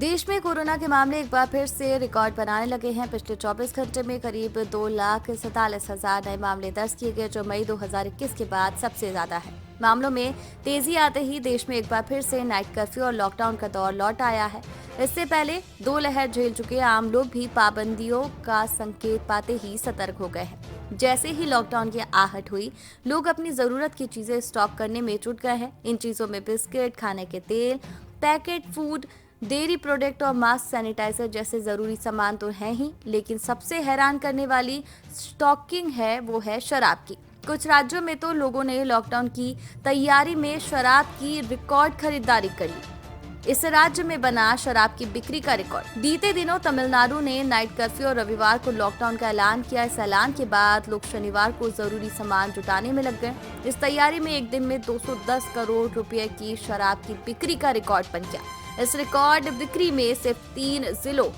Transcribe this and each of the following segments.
देश में कोरोना के मामले एक बार फिर से रिकॉर्ड बनाने लगे हैं। पिछले 24 घंटे में करीब 2,47,000 नए मामले दर्ज किए गए, जो मई 2021 के बाद सबसे ज्यादा है। मामलों में तेजी आते ही देश में एक बार फिर से नाइट कर्फ्यू और लॉकडाउन का दौर लौट आया है। इससे पहले दो लहर झेल चुके आम लोग भी पाबंदियों का संकेत पाते ही सतर्क हो गए हैं। जैसे ही लॉकडाउन की आहट हुई, लोग अपनी जरूरत की चीजें स्टॉक करने में जुट गए हैं। इन चीजों में बिस्किट, खाने के तेल, पैकेट फूड, डेयरी प्रोडक्ट और मास्क, सैनिटाइजर जैसे जरूरी सामान तो हैं ही, लेकिन सबसे हैरान करने वाली स्टॉकिंग है वो है शराब की। कुछ राज्यों में तो लोगों ने लॉकडाउन की तैयारी में शराब की रिकॉर्ड खरीदारी करी। इस राज्य में बना शराब की बिक्री का रिकॉर्ड। बीते दिनों तमिलनाडु ने नाइट कर्फ्यू और रविवार को लॉकडाउन का ऐलान किया। इस ऐलान के बाद लोग शनिवार को जरूरी सामान जुटाने में लग गए। इस तैयारी में एक दिन में 210 करोड़ रुपए की शराब की बिक्री का रिकॉर्ड बन गया। इस रिकॉर्ड बिक्री में सिर्फ 3 जिलों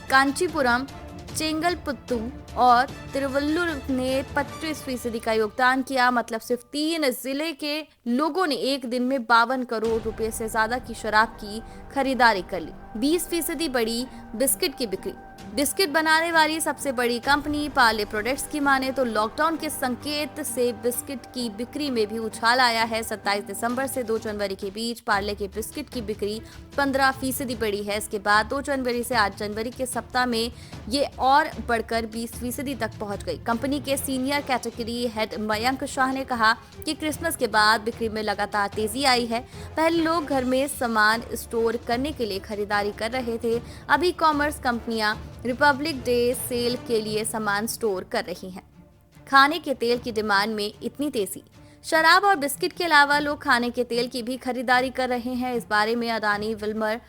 कांचीपुरम, चेंगलपुत्तू और तिरुवल्लुर ने 25% का योगदान किया। मतलब सिर्फ 3 जिले के लोगों ने एक दिन में 52 करोड़ रुपए से ज्यादा की शराब की खरीदारी कर ली। 20% बढ़ी बिस्किट की बिक्री। बिस्किट बनाने वाली सबसे बड़ी कंपनी पार्ले प्रोडक्ट्स की माने तो लॉकडाउन के संकेत से बिस्किट की बिक्री में भी उछाल आया है। 27 दिसंबर से 2 जनवरी के बीच पार्ले के बिस्किट की बिक्री 15% बढ़ी है। इसके बाद 2 जनवरी से 8 जनवरी के सप्ताह में ये और बढ़कर 20% तक पहुंच गई। कंपनी के senior category head Mayank Shah ने कहा कि क्रिसमस के बाद बिक्री में लगातार तेजी आई है। पहले लोग घर में सामान स्टोर करने के लिए खरीदारी कर रहे थे, अब ई कॉमर्स कंपनियां रिपब्लिक डे सेल के लिए सामान स्टोर कर रही हैं। खाने के तेल की डिमांड में इतनी तेजी। शराब और बिस्किट के अलावा लोग खाने के तेल की भी खरीदारी कर रहे हैं। इस बारे में अदानी विल्मर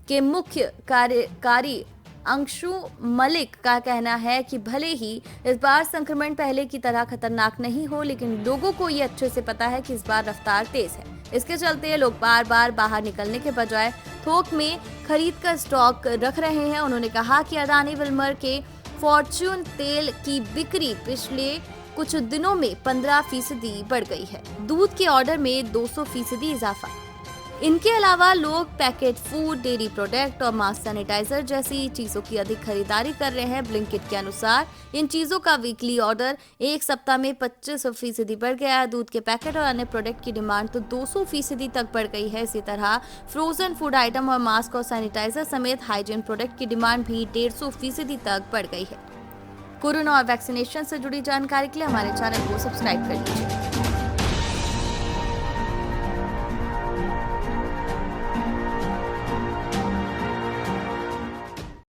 के मुख्य कार्यकारी अंशु मलिक का कहना है कि भले ही इस बार संक्रमण पहले की तरह खतरनाक नहीं हो, लेकिन लोगों को ये अच्छे से पता है कि इस बार रफ्तार तेज है। इसके चलते लोग बार बार बाहर निकलने के बजाय थोक में खरीद कर स्टॉक रख रहे हैं। उन्होंने कहा कि अदानी विल्मर के फॉर्च्यून तेल की बिक्री पिछले कुछ दिनों में 15% बढ़ गई है। दूध के ऑर्डर में 200% इजाफा। इनके अलावा लोग पैकेट फूड, डेयरी प्रोडक्ट और मास्क, सैनिटाइजर जैसी चीजों की अधिक खरीदारी कर रहे हैं। ब्लिंकिट के अनुसार इन चीजों का वीकली ऑर्डर एक सप्ताह में 25% बढ़ गया है। दूध के पैकेट और अन्य प्रोडक्ट की डिमांड तो 200% तक बढ़ गई है। इसी तरह फ्रोजन फूड आइटम और मास्क और सैनिटाइजर समेत हाइजीन प्रोडक्ट की डिमांड भी 150% तक बढ़ गई है। कोरोना और वैक्सीनेशन से जुड़ी जानकारी के लिए हमारे चैनल को सब्सक्राइब कर लीजिए।